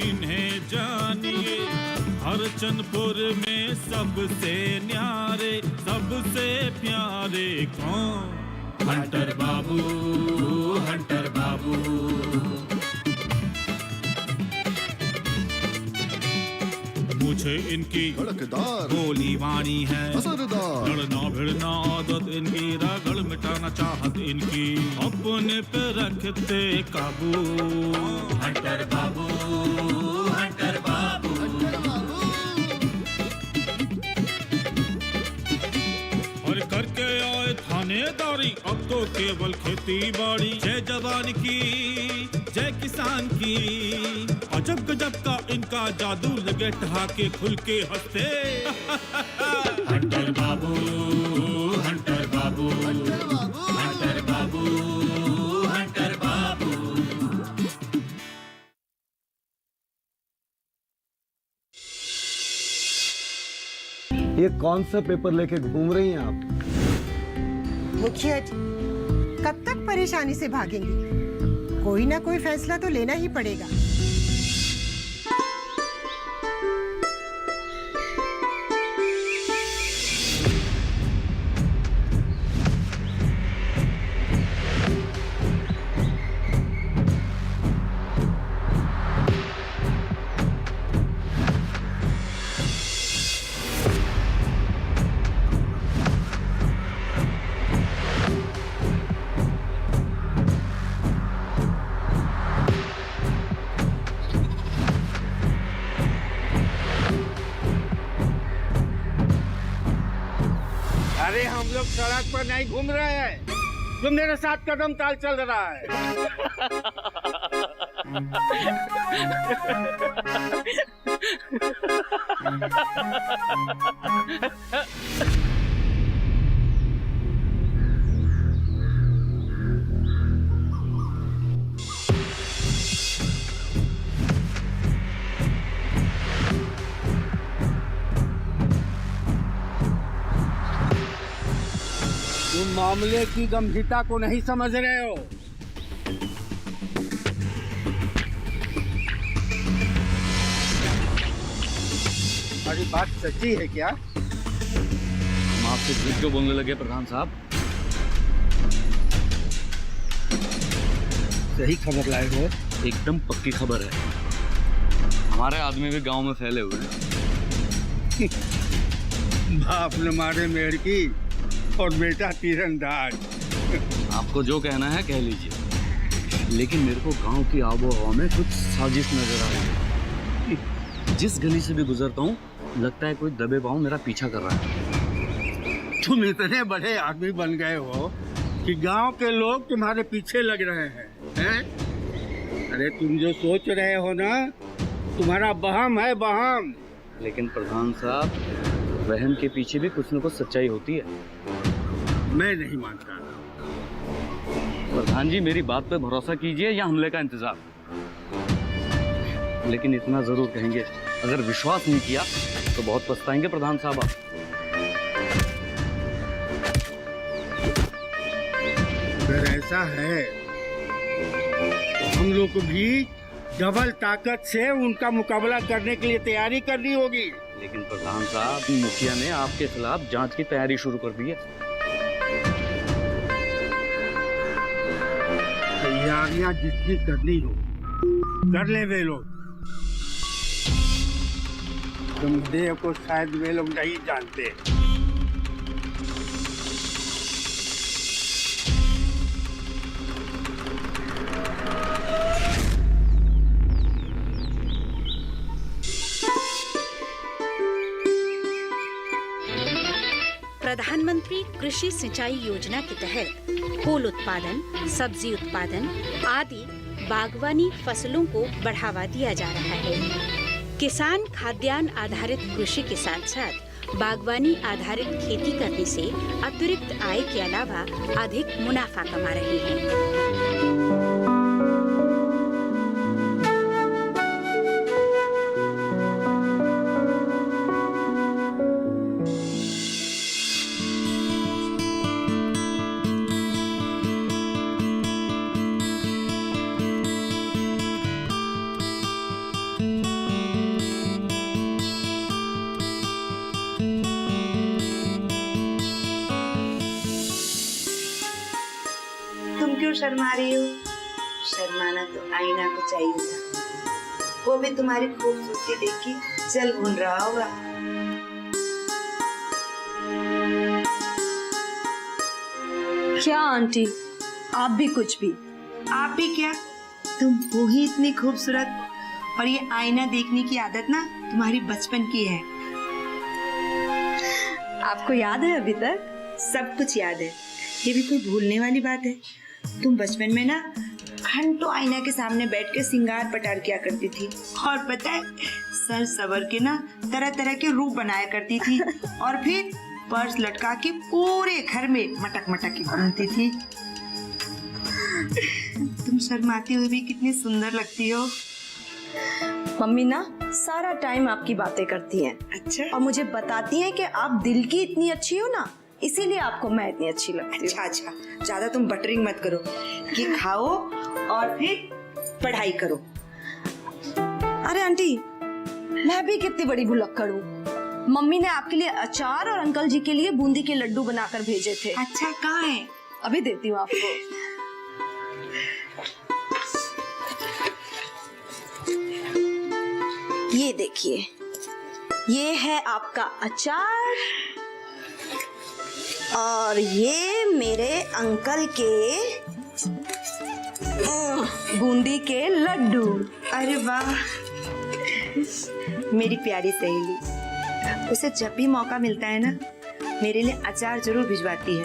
इन्हें जानिए, हरचंदपुर में सबसे न्यारे, सबसे प्यारे कौन? हंटर बाबू, हंटर बाबू। मुझे इनकी धड़कदार गोली वाणी है असरदार, लड़ना भिड़ना आदत इनकी, रगड़ मिटाना चाहत इनकी, अपने पे रखते काबू। हंटर बाबू, हंटर बाबू। और करके आए थानेदारी, अब तो केवल खेती बाड़ी। जय जवान की, जय किसान की, अजब गजब का इनका जादू, लगे ठहाके खुल के हंसते। हंटर बाबू, हंटर बाबू, हंटर बाबू, हंटर बाबू। ये कौन सा पेपर लेके घूम रही हैं आप? मुखिया जी, कब तक परेशानी से भागेंगी? कोई ना कोई फैसला तो लेना ही पड़ेगा। अरे हम लोग सड़क पर नहीं घूम रहे हैं, तुम मेरे साथ कदम ताल चल रहा है। तुम मामले की गंभीरता को नहीं समझ रहे हो। अरे बात सच्ची है क्या? हम आपसे झूठ क्यों बोलने लगे प्रधान साहब? सही खबर लाए हो? एकदम पक्की खबर है। हमारे आदमी भी गांव में फैले हुए हैं। बाप ने मारे मेहर की और बेटा तीरंदाज। आपको जो कहना है कह लीजिए, लेकिन मेरे को गांव की आबो हवा में कुछ साजिश नजर आ रही है। जिस गली से भी गुजरता हूँ लगता है कोई दबे पांव मेरा पीछा कर रहा है। तुम इतने बड़े आदमी बन गए हो कि गांव के लोग तुम्हारे पीछे लग रहे हैं? अरे तुम जो सोच रहे हो ना, तुम्हारा वहम है, वहम। लेकिन प्रधान साहब, वहम के पीछे भी कुछ न कुछ सच्चाई होती है। मैं नहीं मानता। प्रधान जी, मेरी बात पे भरोसा कीजिए या हमले का इंतजार। लेकिन इतना जरूर कहेंगे, अगर विश्वास नहीं किया तो बहुत पछताएंगे प्रधान साहब आप। अगर ऐसा है तो हम लोग को भी डबल ताकत से उनका मुकाबला करने के लिए तैयारी करनी होगी। लेकिन प्रधान साहब, मुखिया ने आपके खिलाफ जांच की तैयारी शुरू कर दी है। तैयारियां जितनी करनी हो कर ले वे लोग। तुमदेव को शायद वे लोग नहीं जानते। प्रधानमंत्री कृषि सिंचाई योजना के तहत फूल उत्पादन, सब्जी उत्पादन आदि बागवानी फसलों को बढ़ावा दिया जा रहा है। किसान खाद्यान्न आधारित कृषि के साथ साथ बागवानी आधारित खेती करने से अतिरिक्त आय के अलावा अधिक मुनाफा कमा रहे हैं। शर्मा रही हो? शर्माना तो आईना को चाहिए था, वो भी तुम्हारी खूबसूरती देख के जल भून रहा होगा। क्या आंटी, आप भी कुछ भी। आप भी क्या, तुम हो ही इतनी खूबसूरत। और ये आईना देखने की आदत ना तुम्हारी बचपन की है। आपको याद है अभी तक? सब कुछ याद है, ये भी कोई भूलने वाली बात है? तुम बचपन में ना घंटों आईना के सामने बैठ के सिंगार पटार किया करती थी, और पता है सर सवर के ना तरह तरह के रूप बनाया करती थी, और फिर पर्स लटका के पूरे घर में मटक मटक की घूमती थी। तुम शर्माती हुई भी कितनी सुंदर लगती हो। मम्मी ना सारा टाइम आपकी बातें करती हैं। अच्छा, और मुझे बताती हैं कि आप दिल की इतनी अच्छी हो ना, इसीलिए आपको मैं इतनी अच्छी लगती हूँ। अच्छा, ज्यादा तुम बटरिंग मत करो, ये खाओ और फिर पढ़ाई करो। अरे आंटी, मैं भी कितनी बड़ी भुलक्कड़ हूँ। मम्मी ने आपके लिए अचार और अंकल जी के लिए बूंदी के लड्डू बनाकर भेजे थे। अच्छा, कहाँ है? अभी देती हूँ आपको। ये देखिए, ये है आपका अचार और ये मेरे अंकल के बूंदी के लड्डू। अरे वाह, मेरी प्यारी सहेली, उसे जब भी मौका मिलता है ना मेरे लिए अचार जरूर भिजवाती है।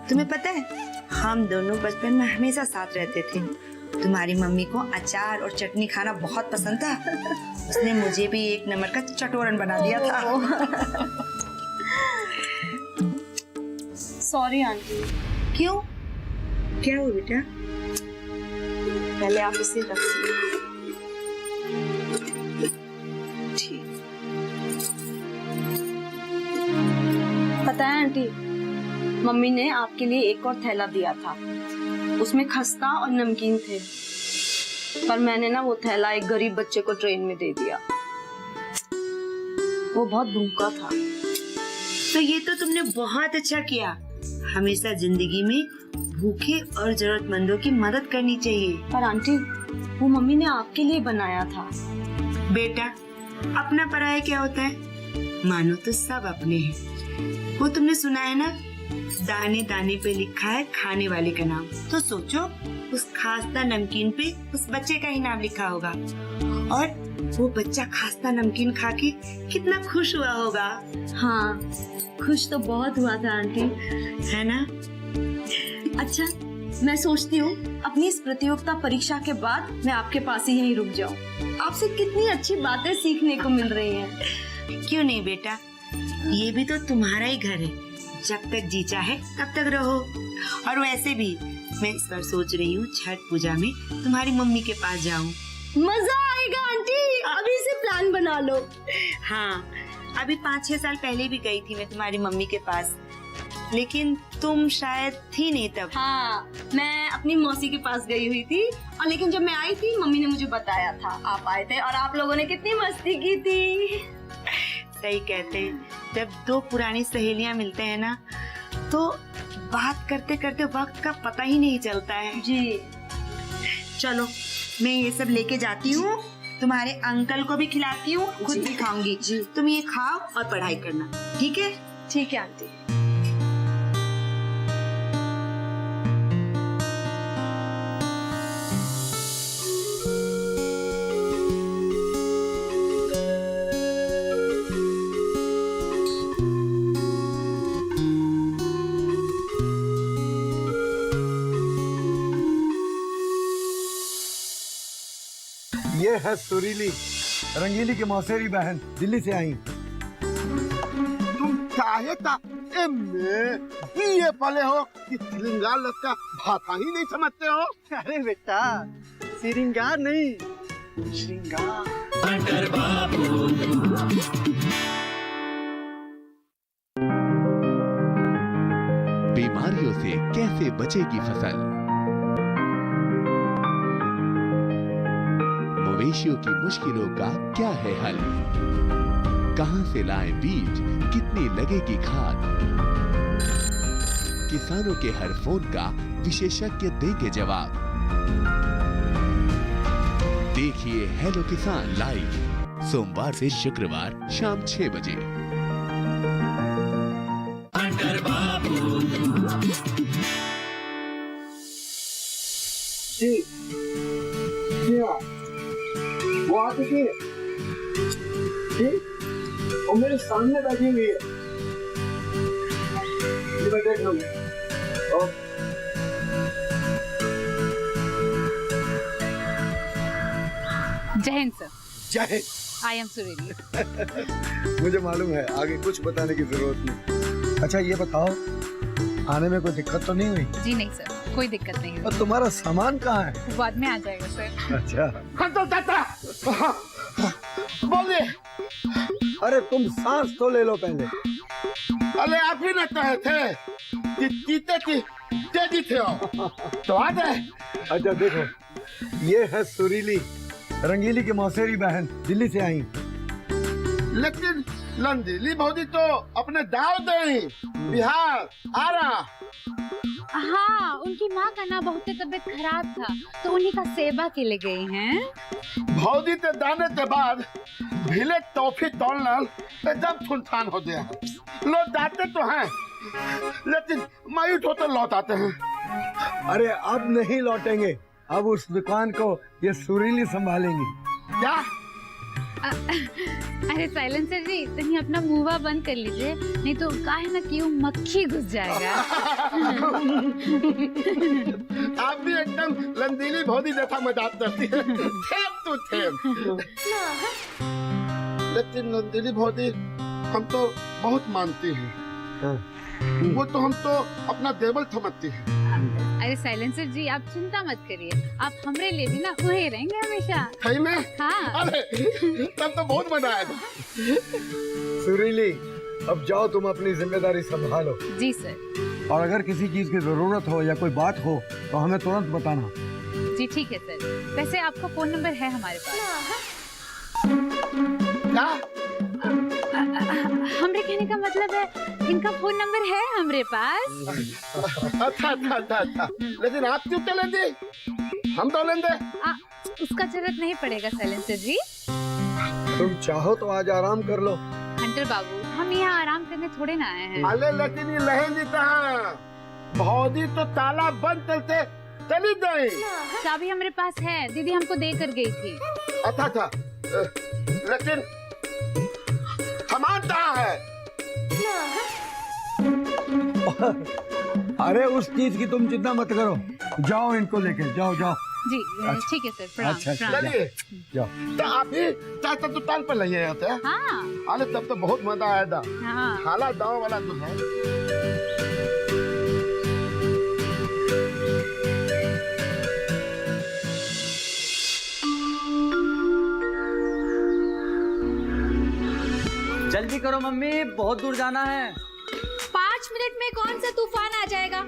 तुम्हें पता है हम दोनों बचपन में हमेशा साथ रहते थे। तुम्हारी मम्मी को अचार और चटनी खाना बहुत पसंद था, उसने मुझे भी एक नंबर का चटोरन बना दिया था। Sorry aunty. क्यों, क्या हुआ बेटा? पहले आप इसे रखिए। ठीक। पता है आंटी, मम्मी ने आपके लिए एक और थैला दिया था, उसमें खस्ता और नमकीन थे, पर मैंने ना वो थैला एक गरीब बच्चे को ट्रेन में दे दिया। वो बहुत भूखा था। तो ये तो तुमने बहुत अच्छा किया। हमेशा जिंदगी में भूखे और जरूरतमंदों की मदद करनी चाहिए। पर आंटी, वो मम्मी ने आपके लिए बनाया था। बेटा, अपना पराया क्या होता है? मानो तो सब अपने हैं। वो तुमने सुना है ना, दाने दाने पे लिखा है खाने वाले का नाम। तो सोचो उस खास्ता नमकीन पे उस बच्चे का ही नाम लिखा होगा, और वो बच्चा खास्ता नमकीन खा के कितना खुश हुआ होगा। हाँ, खुश तो बहुत हुआ था आंटी, है ना? अच्छा, मैं सोचती हूँ अपनी इस प्रतियोगिता परीक्षा के बाद मैं आपके पास ही यहीं रुक जाऊँ। आपसे कितनी अच्छी बातें सीखने को मिल रही हैं। क्यों नहीं बेटा, ये भी तो तुम्हारा ही घर है, जब तक जी चाहे तब तक रहो। और वैसे भी मैं इस बार सोच रही हूँ छठ पूजा में तुम्हारी मम्मी के पास जाऊँ। मजा आएगा आंटी, अभी से प्लान बना लो। हाँ, अभी 5-6 साल पहले भी गई थी मैं तुम्हारी मम्मी के पास, लेकिन तुम शायद थी नहीं तब। हाँ, मैं अपनी मौसी के पास गई हुई थी, और लेकिन जब मैं आई थी मम्मी ने मुझे बताया था आप आए थे, और आप लोगों ने कितनी मस्ती की थी। सही कहते हैं, जब दो पुरानी सहेलियां मिलते हैं ना तो बात करते करते वक्त का पता ही नहीं चलता है। जी चलो, मैं ये सब लेके जाती हूँ, तुम्हारे अंकल को भी खिलाती हूँ, खुद भी खाऊंगी। तुम ये खाओ और पढ़ाई करना, ठीक है? ठीक है आंटी। ये है सुरीली, रंगीली की मौसेरी बहन, दिल्ली से आई। तुम चाहे ता ये पले हो कि श्रृंगार लटका भाषा ही नहीं समझते हो। अरे बेटा, श्रृंगार नहीं, श्रृंगार। बीमारियों से कैसे बचेगी फसल? मवेशियों की मुश्किलों का क्या है हल? कहां से लाएं बीज, कितनी लगेगी खाद? किसानों के हर फोन का विशेषज्ञ देंगे जवाब। देखिए हेलो किसान लाइव सोमवार से शुक्रवार शाम 6 बजे। जी जी हाँ, वो आ चुकी है जी, वो मेरे सामने बैठी हुई है। जी मैं देख लूंगी। जय हिंद सर। जय हिंद। आई एम सुरीली। मुझे मालूम है आगे कुछ बताने की जरूरत नहीं। अच्छा ये बताओ, आने में कोई दिक्कत तो नहीं हुई? जी नहीं सर, कोई दिक्कत नहीं और हुई। तुम्हारा सामान कहाँ है? बाद में आ जाएगा सर। अच्छा कंट्रोल चाचा, बोलिए। अरे तुम सांस तो ले लो पहले। अरे आप ही न कहे थे कि जीते की तेजी थे हो। तो आ जाए। अच्छा देखो, ये है सुरीली, रंगीली की मौसेरी बहन, दिल्ली से आई। लेकिन लंदीली भौजी तो अपने दाव दे बिहार आ रहा। हाँ, उनकी माँ का ना बहुत तबीयत खराब था, तो उन्हीं का सेवा के लिए गई हैं। भौजी ते दाने के बाद भीले टॉफी तोड़ना एकदम सुनसान हो गया। लोग जाते तो हैं, लेकिन मायूस होते लौट आते हैं। अरे अब नहीं लौटेंगे, अब उस दुकान को ये सुरीली संभालेंगी। क्या? अरे साइलेंसर जी, तनी अपना मुंह बंद कर लीजिए, नहीं तो काहे ना क्यों मक्खी घुस जाएगा। आप भी एकदम लंदीली भौजी जैसा मजाक करती है। थेम तो थेम। लेकिन लंदीली भौजी हम तो बहुत मानती हैं। वो तो हम तो अपना देवल समझती है। अरे साइलेंसर जी, आप चिंता मत करिए, आप हमरे लिए भी ना वही रहेंगे हमेशा। सही में? हाँ। अरे तब तो बहुत मजा आएगा। सुरीली, अब जाओ तुम अपनी जिम्मेदारी संभालो। जी सर। और अगर किसी चीज की जरूरत हो या कोई बात हो तो हमें तुरंत बताना। जी ठीक है सर। वैसे आपका फोन नंबर है हमारे पास। क्या? हमरे कहने का मतलब है, इनका फोन नंबर है हमरे पास। अच्छा अच्छा अच्छा अच्छा। लेकिन आप क्यों चलेंगे? हम तो लेंगे। उसका जरूरत नहीं पड़ेगा साइलेंसर जी। तुम चाहो तो आज आराम कर लो। हंटर बाबू, हम यहाँ आराम करने थोड़े ना आए हैं। अरे लेकिन ये लहेंगी कहाँ? भौजी तो ताला बंद करके चली गई। चाबी हमारे पास है, दीदी हमको दे कर गई थी। अच्छा अच्छा। लेकिन सामान कहाँ है? अरे उस चीज की तुम चिंता मत करो, जाओ इनको लेके जाओ जाओ। जी ठीक है सर, प्रणाम। अच्छा, प्रणाम। चलिए। जाओ। तो आप ही चाचा दुकान पर ले आते हैं? हाँ अरे तब तो बहुत मजा आएगा। हाँ। खाला दाव वाला जो है। जल्दी करो मम्मी, बहुत दूर जाना है। 5 मिनट में कौन सा तूफान आ जाएगा?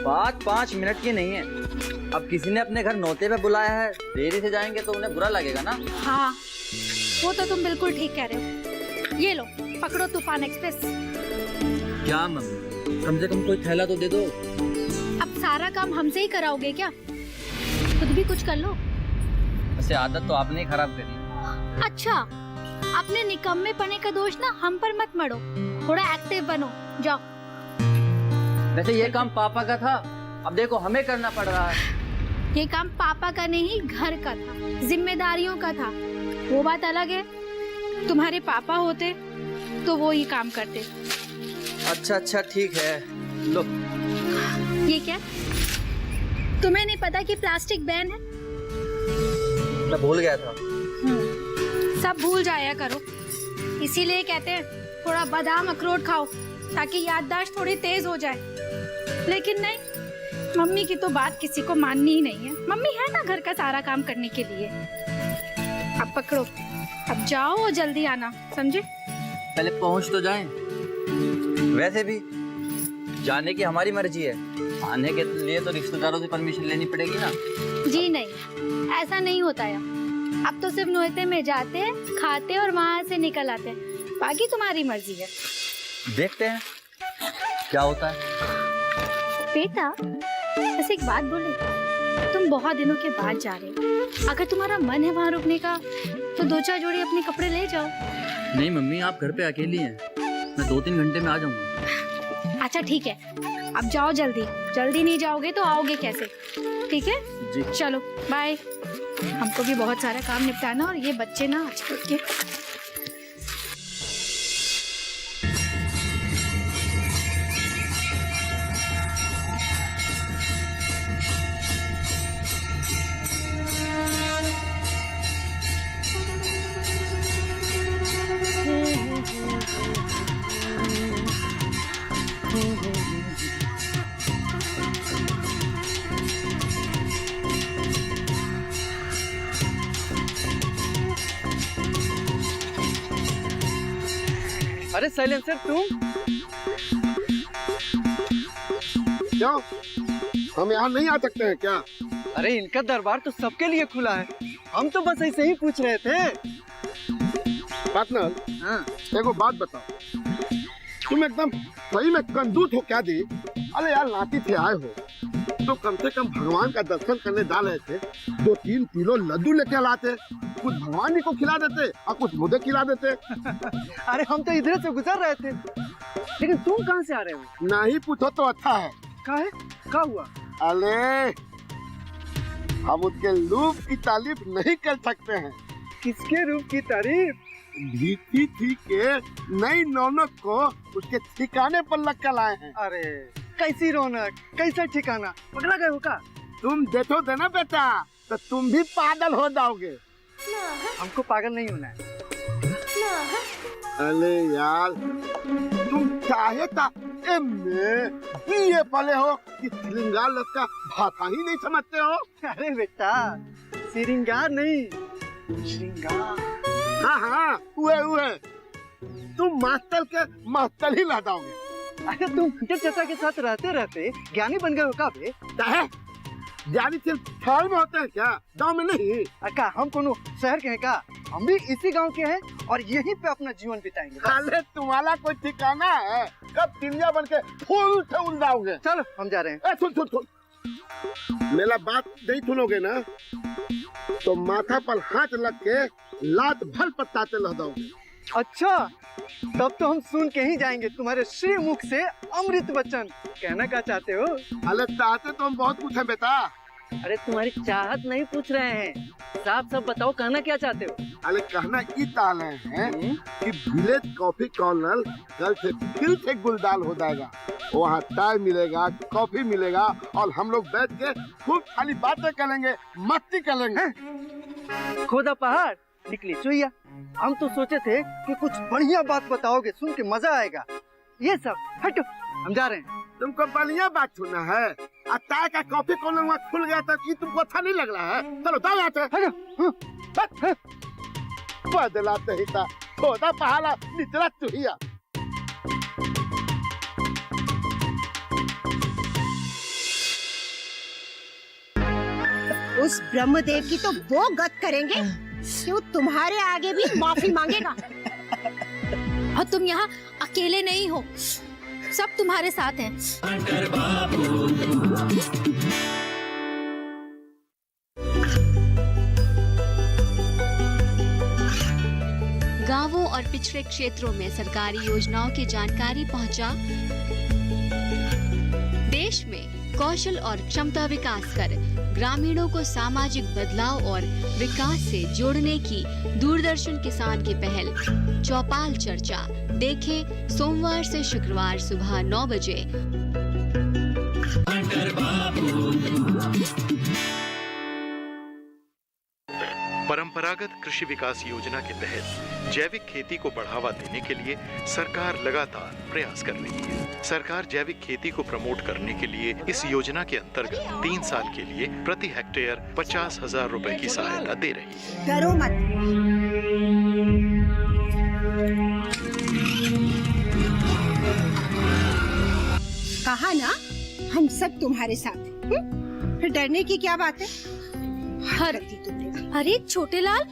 बात 5 मिनट की नहीं है। अब किसी ने अपने घर नौते पे बुलाया है, देरी से जाएंगे तो उन्हें बुरा लगेगा ना। हाँ, वो तो तुम बिल्कुल ठीक कह रहे हो। ये लो, पकड़ो तूफान एक्सप्रेस। क्या मम्मी, कम से कम कोई थैला तो दे दो। अब सारा काम हमसे ही कराओगे क्या? खुद भी कुछ कर लो। वैसे आदत तो आपने ही खराब करी। अच्छा, अपने निकम्मे पने का दोष ना हम पर मत मरो, थोड़ा एक्टिव बनो। जाओ। वैसे ये काम पापा का था, अब देखो हमें करना पड़ रहा है। ये काम पापा का नहीं, घर का था, जिम्मेदारियों का था। वो बात अलग है, तुम्हारे पापा होते तो वो ही काम करते। अच्छा अच्छा ठीक है, लो। ये क्या? तुम्हें नहीं पता कि प्लास्टिक बैन है? मैं भूल गया था। सब भूल जाया करो, इसीलिए कहते हैं थोड़ा बादाम अखरोट खाओ ताकि याददाश्त थोड़ी तेज हो जाए। लेकिन नहीं, मम्मी की तो बात किसी को माननी ही नहीं है। मम्मी है ना घर का सारा काम करने के लिए। अब पकड़ो, अब जाओ और जल्दी आना, समझे? पहले पहुंच तो जाएं। वैसे भी जाने की हमारी मर्जी है, आने के लिए तो रिश्तेदारों से परमिशन लेनी पड़ेगी ना। जी नहीं, ऐसा नहीं होता है। अब तो सिर्फ नोएते में जाते हैं, खाते और वहाँ से निकल आते हैं। बाकी तुम्हारी मर्जी है। देखते हैं क्या होता है। बेटा बस एक बात बोले, तुम बहुत दिनों के बाद जा रहे हो, अगर तुम्हारा मन है वहाँ रुकने का तो 2-4 जोड़ी अपने कपड़े ले जाओ। नहीं मम्मी, आप घर पे अकेली हैं, मैं 2-3 घंटे में आ जाऊंगा। अच्छा ठीक है, अब जाओ जल्दी, जल्दी नहीं जाओगे तो आओगे कैसे? ठीक है जी। चलो बाय, हमको भी बहुत सारा काम निपटाना और ये बच्चे ना आजकल के। अरे साइलेंसर तुम क्यों? हम यहाँ नहीं आ सकते हैं क्या? अरे इनका दरबार तो सबके लिए खुला है, हम तो बस ऐसे ही पूछ रहे थे। पार्टनर, हाँ देखो बात बताओ, तुम एकदम सही में कंजूस हो क्या दी? अरे यार नाती थे आए हो तो कम से कम भगवान का दर्शन करने जा रहे थे, 2-3 किलो लड्डू लेके लाते, कुछ भगवान जी को खिला देते और कुछ मुझे खिला देते। अरे हम तो इधर से गुजर रहे थे, लेकिन तुम कहाँ से आ रहे हो? नहीं पूछो तो अच्छा है। क्या हुआ? अरे हम उसके रूप की तारीफ नहीं कर सकते हैं। किसके रूप की तारीफ? धीथी थी के नई रौनक को उसके ठिकाने पर लग कर लाए हैं। अरे कैसी रौनक, कैसा ठिकाना? पगला गए हो का? तुम देखो देना बेटा तो तुम भी पागल हो जाओगे। हमको पागल नहीं होना है। अरे यार तुम चाहे था ये पले हो कि श्रृंगार लड़का भाषा ही नहीं समझते हो। अरे बेटा श्रृंगार नहीं, श्रृंगार। हाँ हाँ हुए तुम मास्टर के मास्टर ही ला जाओगे। अरे तुम चाचा के साथ रहते रहते ज्ञानी बन गए हो का बे? ज्ञानी सिर्फ शहर में होते हैं क्या, गाँव में नहीं? अक्का हम कोनो शहर के हैं का? हम भी इसी गांव के हैं और यहीं पे अपना जीवन बिताएंगे। अरे तुम्हारा कोई ठिकाना है? कब तिनिया बन के फूल से उड़ जाओगे। चलो हम जा रहे हैं। सुन मेरा बात नहीं सुनोगे ना तो माथा पर हाथ लग के लात भर पटाते रह जाओगे। अच्छा तब तो हम सुन के ही जाएंगे तुम्हारे श्री मुख से अमृत वचन। कहना क्या चाहते हो? अरे चाहते तो हम बहुत कुछ है बेटा। अरे तुम्हारी चाहत नहीं पूछ रहे हैं, साफ सब बताओ कहना क्या चाहते हो? अरे कहना इस ताले हैं कि विलेज कॉफी कॉर्नर कल से फिर से गुलदार हो जाएगा। वहाँ चाय मिलेगा, कॉफी मिलेगा और हम लोग बैठ के खूब खाली बातें करेंगे, मस्ती करेंगे। खोदा पहाड़ निकली चुईया। हम तो सोचे थे कि कुछ बढ़िया बात बताओगे, सुन के मजा आएगा। ये सब हटो, हम जा रहे हैं। तुमको बढ़िया बात सुना है? चाय का कॉफी कॉर्नर वहाँ खुल गया था, ये तुमको अच्छा नहीं लग रहा है? चलो जाओ यहाँ से। बदलाते ही था खोदा पहाड़ा निचला चुहिया। उस ब्रह्मदेव की तो वो गत करेंगे कि वो तुम्हारे आगे भी माफी मांगेगा। और तुम यहाँ अकेले नहीं हो, सब तुम्हारे साथ हैं। गांवों और पिछड़े क्षेत्रों में सरकारी योजनाओं की जानकारी पहुंचा। देश में कौशल और क्षमता विकास कर ग्रामीणों को सामाजिक बदलाव और विकास से जोड़ने की दूरदर्शन किसान की पहल चौपाल चर्चा देखें सोमवार से शुक्रवार सुबह 9 बजे। परंपरागत कृषि विकास योजना के तहत जैविक खेती को बढ़ावा देने के लिए सरकार लगातार प्रयास कर रही है। सरकार जैविक खेती को प्रमोट करने के लिए इस योजना के अंतर्गत 3 साल के लिए प्रति हेक्टेयर 50,000 रुपए की सहायता दे रही है। डरो मत। कहा ना हम सब तुम्हारे साथ हैं। फिर डरने की क्या बात है? अरे छोटे लाल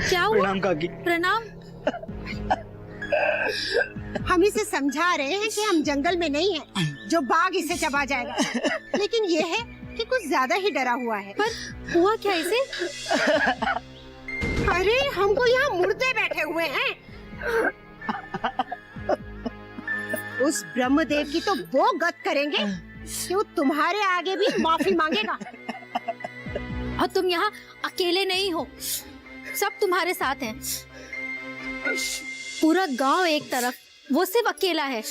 क्या हुआ? प्रणाम काकी। प्रणाम। हम इसे समझा रहे हैं कि हम जंगल में नहीं हैं, जो बाघ इसे चबा जाएगा। लेकिन ये है कि कुछ ज्यादा ही डरा हुआ है। पर हुआ क्या इसे? अरे हमको यहाँ मुर्दे बैठे हुए हैं। उस ब्रह्मदेव की तो वो गत करेंगे कि वो तुम्हारे आगे भी माफी मांगेगा। और तुम यहाँ अकेले नहीं हो, सब तुम्हारे साथ हैं। पूरा गांव एक तरफ, वो सिर्फ अकेला है।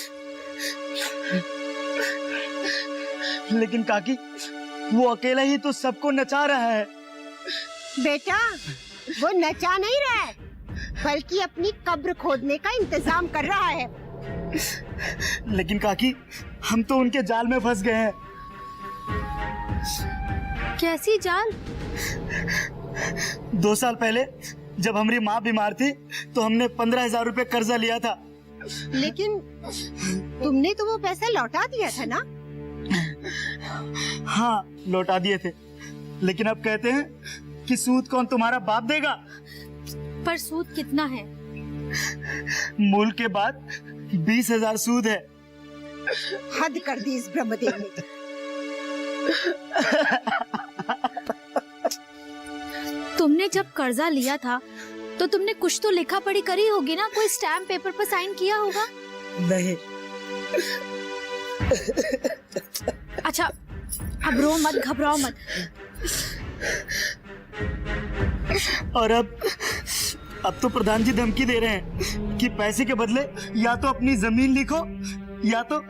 लेकिन काकी, वो अकेला ही तो सबको नचा रहा है। बेटा, वो नचा नहीं रहा है, बल्कि अपनी कब्र खोदने का इंतजाम कर रहा है। लेकिन काकी, हम तो उनके जाल में फंस गए हैं। कैसी जाल? 2 साल पहले जब हमारी माँ बीमार थी तो हमने 15,000 रुपए कर्जा लिया था। लेकिन तुमने तो वो पैसा लौटा दिया था ना? हाँ, लौटा दिए थे। लेकिन अब कहते हैं कि सूद कौन तुम्हारा बाप देगा। पर सूद कितना है? मूल के बाद 20,000 सूद है। हद कर दी इस ब्रह्मदेव ने। तुमने जब कर्जा लिया था तो तुमने कुछ तो लिखा पढ़ी करी होगी ना, कोई स्टैम्प पेपर पर साइन किया होगा। नहीं। अच्छा, अब रो मत, घबराओ मत। और अब तो प्रधान जी धमकी दे रहे हैं कि पैसे के बदले या तो अपनी जमीन लिखो या तो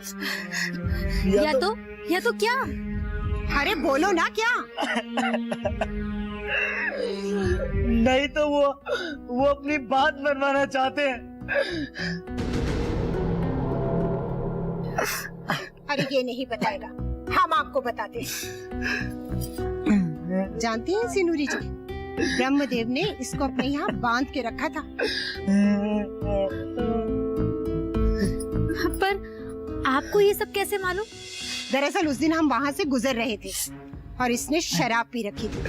क्या? अरे बोलो ना क्या? नहीं तो वो अपनी बात मनवाना चाहते हैं। अरे ये नहीं बताएगा, हम आपको बताते हैं। जानती हैं सिनूरी जी, ब्रह्मदेव ने इसको अपने यहाँ बांध के रखा था। पर आपको ये सब कैसे मालूम? दरअसल उस दिन हम वहाँ से गुजर रहे थे और इसने शराब पी रखी थी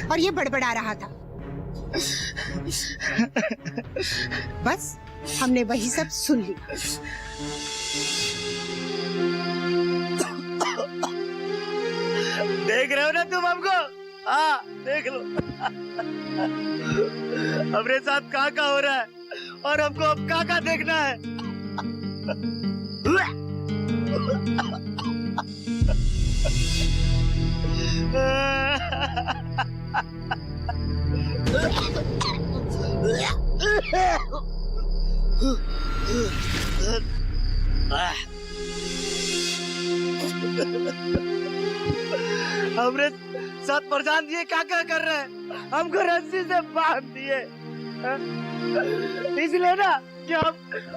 और ये बड़बड़ा रहा था। बस हमने वही सब सुन लिया। देख रहे हो ना तुम हमको? हाँ, देख लो। हमारे साथ क्या हो रहा है और हमको अब क्या देखना है। हमरे साथ प्रधान जी क्या कर रहे हैं? हमको रस्सी से बांध दिए, इसलिए ना कि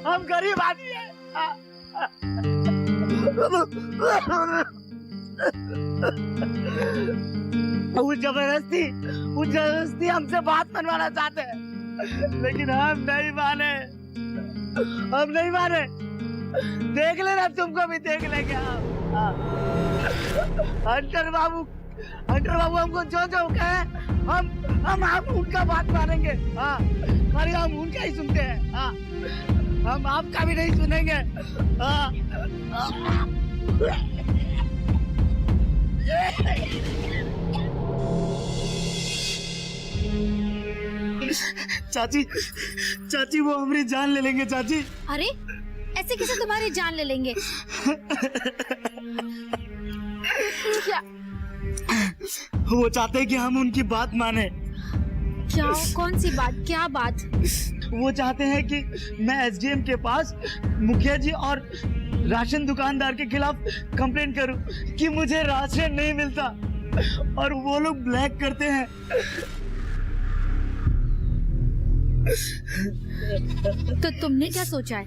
हम गरीब आदमी हैं। वो जबरदस्ती हमसे बात मनवाना चाहते हैं, लेकिन हम नहीं माने। देख लेना, तुमको भी देख लेंगे। हंटर बाबू हमको जो कहे हम उनका बात मानेंगे। हाँ, खाली हम उनका ही सुनते हैं। हाँ, हम आपका भी नहीं सुनेंगे। हाँ। चाची वो हमारी जान ले लेंगे। चाची, अरे ऐसे कैसे तुम्हारी जान ले लेंगे? क्या? वो चाहते हैं कि हम उनकी बात माने। क्या? कौन सी बात? क्या बात? वो चाहते हैं कि मैं एसडीएम के पास मुखिया जी और राशन दुकानदार के खिलाफ कंप्लेंट करूं कि मुझे राशन नहीं मिलता और वो लोग ब्लैक करते हैं। तो तुमने क्या सोचा है?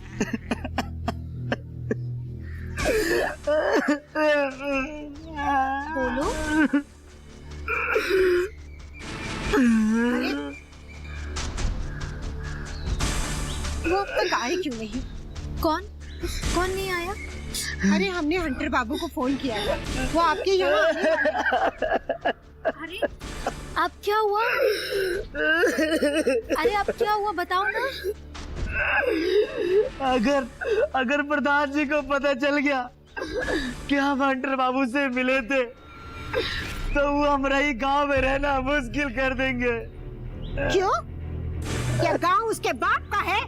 बोलो। वो अब तक आए क्यों नहीं? कौन नहीं आया? अरे हमने हंटर बाबू को फोन किया था, वो आपके यहाँ। अरे अब क्या हुआ? बताओ ना। अगर प्रधान जी को पता चल गया कि हम हंटर बाबू से मिले थे तो वो हमारा ही गांव में रहना मुश्किल कर देंगे। क्यों? क्या गांव उसके बाप का है?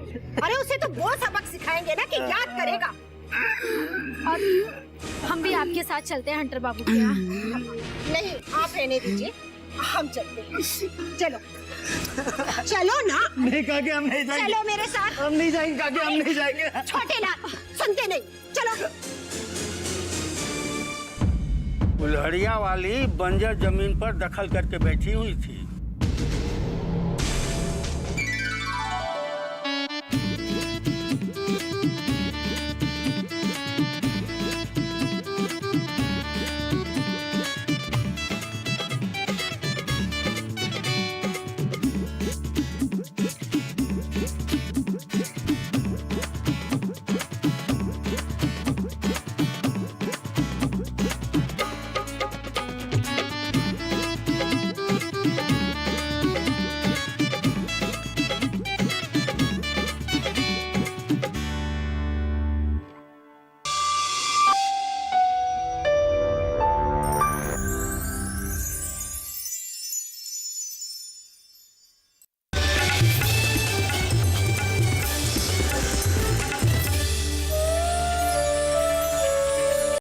अरे उसे तो वो सबक सिखाएंगे ना कि याद करेगा। और हम भी आपके साथ चलते हैं हंटर बाबू के यहाँ। नहीं, आप रहने दीजिए, हम चलते हैं। चलो चलो ना। नहीं काके हम नहीं जाएंगे। चलो मेरे साथ। हम नहीं जाएंगे काके, हम नहीं जाएंगे। छोटे लाल सुनते नहीं, चलो। उल्हड़िया वाली बंजर जमीन पर दखल करके बैठी हुई थी।